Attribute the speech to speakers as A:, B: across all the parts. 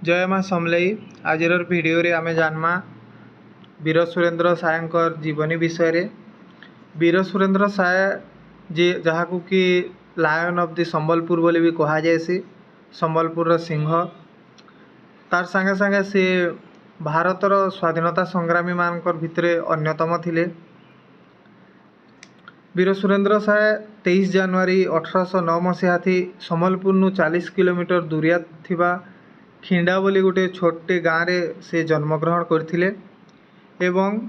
A: जय माँ समलई। आज भिडियो रे आमे जानमा वीर सुरेंद्र सायंकर जीवनी विषय रे। वीर सुरेंद्र साय जे जहाँ को कि लायन ऑफ द संबलपुर बोली भी कहा जाए, संबलपुर सिंह। तार संगे संगे से भारतर स्वाधीनता संग्रामी मानकर भितरे अन्यतम थिले। वीर सुरेंद्र साय 23 जनवरी 1809 मसीहा थी संबलपुर 40 किलोमीटर दूरिया थिबा खिंडा बोली गोटे छोटे गाँव रे से जन्मग्रहण करथिले एवं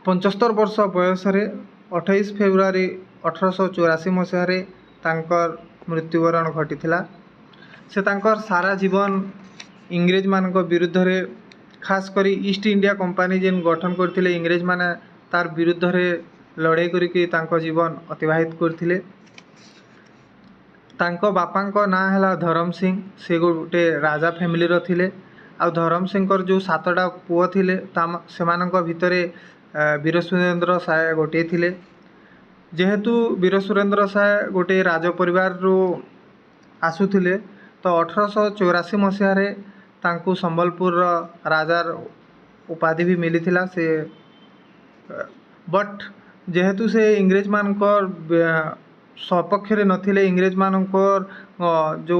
A: 75 वर्ष बयस 28 फेब्रुआरी 1884 मसीह तांकर मृत्युवरण घटीथिला। से तांकर सारा जीवन इंग्रेज मान विरुद्ध रे खास करी ईस्ट इंडिया कंपनी जेन गठन करथिले इंग्रेज माने तार विरुद्ध रे लड़ाई करिके तांको जीवन अतिबाहित करथिले। तांको बापांको ना है धरम सिंह, से गोटे राजा फैमिली रो थिले। आ धरम सिंह जो 7टा पुओ थिले सेमानक भितरे वीर सुरेंद्र साय गोटे थिले। जेहेतु वीर सुरेंद्र साय गोटे राज परिवार रो आसुथिले तो 1884 मसीह तांकु संबलपुर राजार उपाधि भी मिली थिला। से बट जेहेतु से इंग्रेज मानकर सपक्ष रे नथिले, इंग्रेज मानकर जो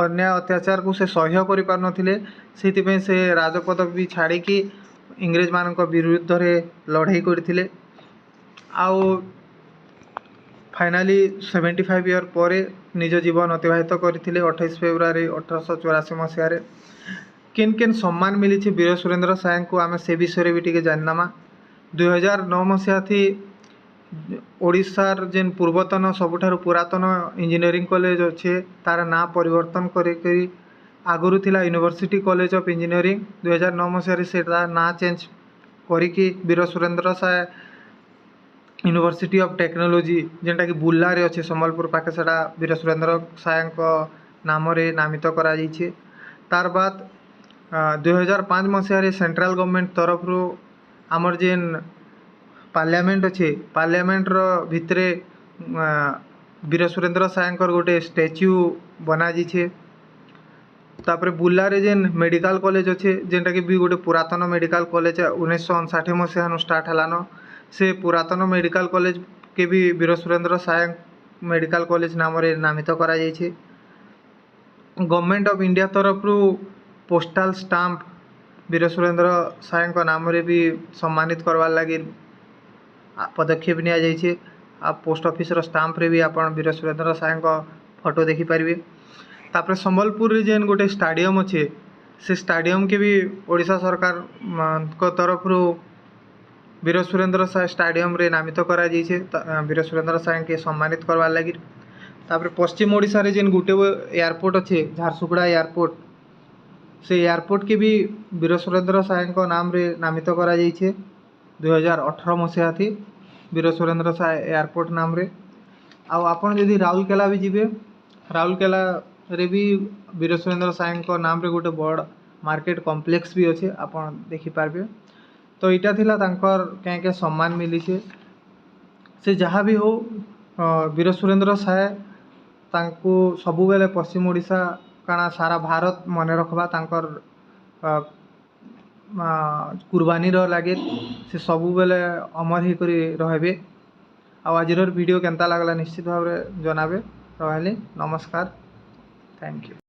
A: अन्याय अत्याचार को से सह्य करि पार नथिले, सेति से राजपद भी छाड़ी कि इंग्रेज मानक विरुद्ध रे लड़ाई करथिले। आउ फाइनाली 75 ईयर पर निज जीवन अतिबाहित करथिले 28 फेब्रुआरी 1884 मसीह। किन किन सम्मान मिली वीर सुरेंद्र साय को आम से विषय भी टी जाननामा। 2009 मसीहा थी ओडिशार जेन पूर्वतन सबुठारु पुरातन इंजीनियरिंग कॉलेज अच्छे तार ना परिवर्तन करी आगुरी थिला यूनिवर्सिटी कॉलेज ऑफ इंजीनियरिंग। 2009 मसीह से ना चेंज करिकी Veer Surendra Sai university of technology जेनटा कि बुल्ला रे अच्छे संबलपुर पाखे से वीर सुरेंद्र साय नाम रे नामित करा जाइछे। तार बाद 2005 मसीह सेंट्रल गवर्नमेंट तरफ रो आमर जेन पार्लियामेंट अच्छे पार्लियामेंट रो भितरे वीर सुरेंद्र सायंकर गोटे स्टैच्यू बना जाइछे। तापर बुल्ला रे जेन मेडिकल कॉलेज अच्छे जेनटा कि भी गोटे पुरातन मेडिकल कॉलेज 1959 मसीहा स्टार्ट हलान। से पुरातन मेडिकल कॉलेज के भी वीर सुरेंद्र साय मेडिकल कॉलेज नाम रे नामित करा जाइछे। गवर्नमेंट ऑफ इंडिया तरफ रू पोस्टल स्टाम्प वीर सुरेंद्र साय नाम रे भी सम्मानित करवार लगी पदक्षेप निया जाइछे। आ पोस्ट ऑफिस रो स्टाम्प रे भी आपण वीर सुरेंद्र साय फोटो देखि पारिबे। तापर संबलपुर रे जेन गोटे स्टाडियम अच्छे से स्टाडियम के भी ओडिशा सरकार को तरफ रू वीर सुरेंद्र साय स्टाडियम रे नामित करा जाइछे वीर सुरेंद्र साय के सम्मानित करवार लगी। तापर पश्चिम ओडिशा रे जेन गोटे एयरपोर्ट अच्छे झारसुगुड़ा एयरपोर्ट, से एयरपोर्ट के भी वीर सुरेंद्र साय नाम रे नामित करा जाइछे। 2018 मसीहा थी वीर सुरेंद्र साय एयरपोर्ट नाम रे। आउ आपन जदि राउरकेला भी जिबे, राउरकेला रे भी वीर सुरेंद्र साय नाम रे गोटे बड़ मार्केट कॉम्प्लेक्स भी अच्छे आपन देखि पारबे। तो इटा थिला तांकर क्या सम्मान मिली से जहाँ भी हो वीर सुरेंद्र साय तांको सबु बेले पश्चिम ओडिशा काना सारा भारत मन रखबा तांकर कुर्बानी रो लागे से सबु बेले अमर ही करी रहबे। आजिर वीडियो केनता लागला निश्चित भाव जनाबे। रहली नमस्कार, थैंक यू।